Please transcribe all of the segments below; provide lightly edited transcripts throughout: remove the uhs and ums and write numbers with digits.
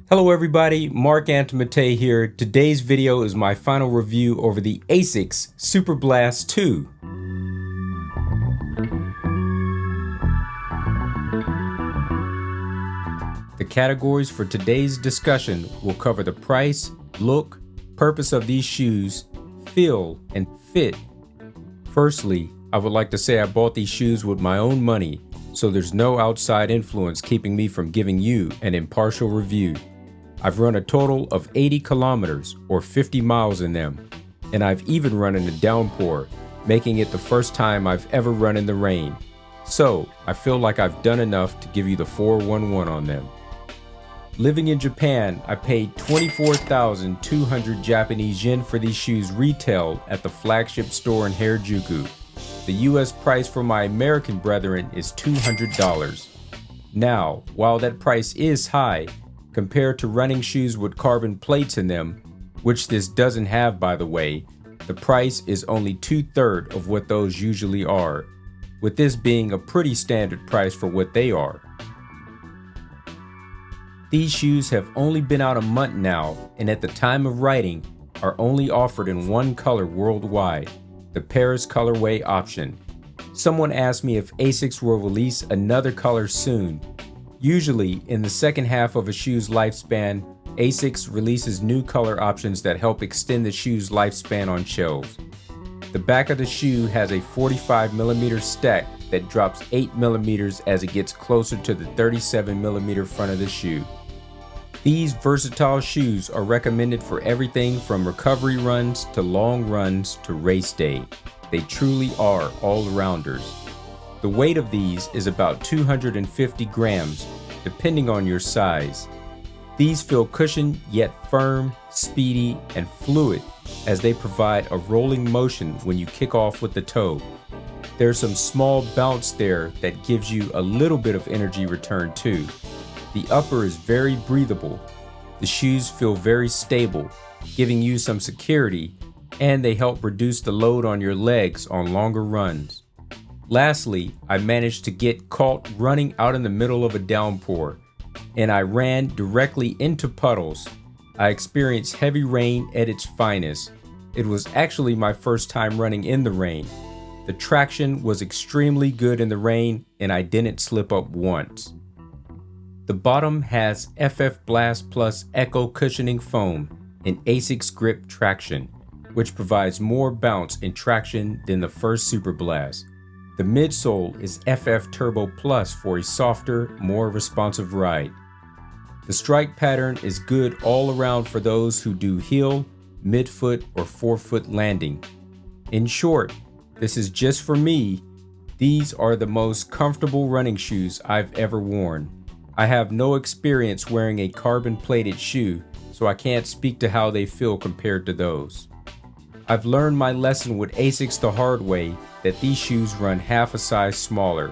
Hello everybody, Mark Antimate here. Today's video is my final review over the ASICS SUPERBLAST 2. The categories for today's discussion will cover the price, look, purpose of these shoes, feel, and fit. Firstly, I would like to say I bought these shoes with my own money, so there's no outside influence keeping me from giving you an impartial review. I've run a total of 80 kilometers or 50 miles in them, and I've even run in a downpour, making it the first time I've ever run in the rain. So I feel like I've done enough to give you the 411 on them. Living in Japan, I paid 24,200 Japanese yen for these shoes retail at the flagship store in Harajuku. The US price for my American brethren is $200. Now, while that price is high, compared to running shoes with carbon plates in them, which this doesn't have by the way, the price is only 2/3 of what those usually are, with this being a pretty standard price for what they are. These shoes have only been out a month now, and at the time of writing, are only offered in one color worldwide, the Paris colorway option. Someone asked me if ASICS will release another color soon. Usually, in the second half of a shoe's lifespan, ASICS releases new color options that help extend the shoe's lifespan on shelves. The back of the shoe has a 45mm stack that drops 8mm as it gets closer to the 37mm front of the shoe. These versatile shoes are recommended for everything from recovery runs to long runs to race day. They truly are all-rounders. The weight of these is about 250 grams, depending on your size. These feel cushioned yet firm, speedy, and fluid as they provide a rolling motion when you kick off with the toe. There's some small bounce there that gives you a little bit of energy return too. The upper is very breathable. The shoes feel very stable, giving you some security, and they help reduce the load on your legs on longer runs. Lastly, I managed to get caught running out in the middle of a downpour, and I ran directly into puddles. I experienced heavy rain at its finest. It was actually my first time running in the rain. The traction was extremely good in the rain, and I didn't slip up once. The bottom has FF Blast Plus Echo cushioning foam and ASICS grip traction, which provides more bounce and traction than the first SUPERBLAST. The midsole is FF Turbo Plus for a softer, more responsive ride. The strike pattern is good all around for those who do heel, midfoot, or forefoot landing. In short, this is just for me. These are the most comfortable running shoes I've ever worn. I have no experience wearing a carbon-plated shoe, so I can't speak to how they feel compared to those. I've learned my lesson with ASICS the hard way, that these shoes run half a size smaller.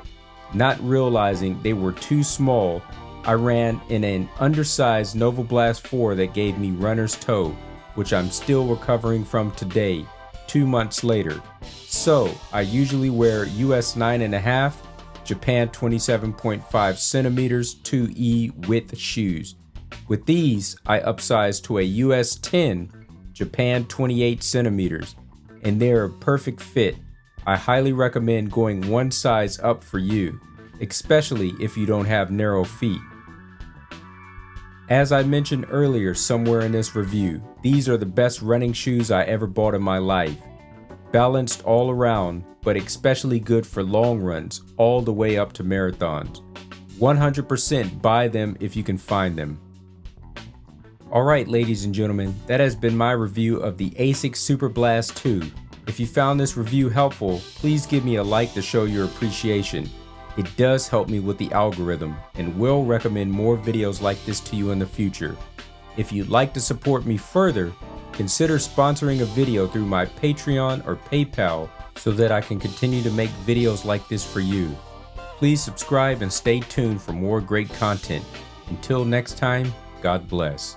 Not realizing they were too small, I ran in an undersized Nova Blast 4 that gave me runner's toe, which I'm still recovering from today, 2 months later. So I usually wear US 9.5, Japan 27.5 centimeters 2E width shoes. With these, I upsized to a US 10, Japan 28 centimeters, and they're a perfect fit. I highly recommend going one size up for you, especially if you don't have narrow feet. As I mentioned earlier somewhere in this review, these are the best running shoes I ever bought in my life. Balanced all around, but especially good for long runs all the way up to marathons. 100% buy them if you can find them. Alright ladies and gentlemen, that has been my review of the ASICS SUPERBLAST 2. If you found this review helpful, please give me a like to show your appreciation. It does help me with the algorithm and will recommend more videos like this to you in the future. If you'd like to support me further, consider sponsoring a video through my Patreon or PayPal so that I can continue to make videos like this for you. Please subscribe and stay tuned for more great content. Until next time, God bless.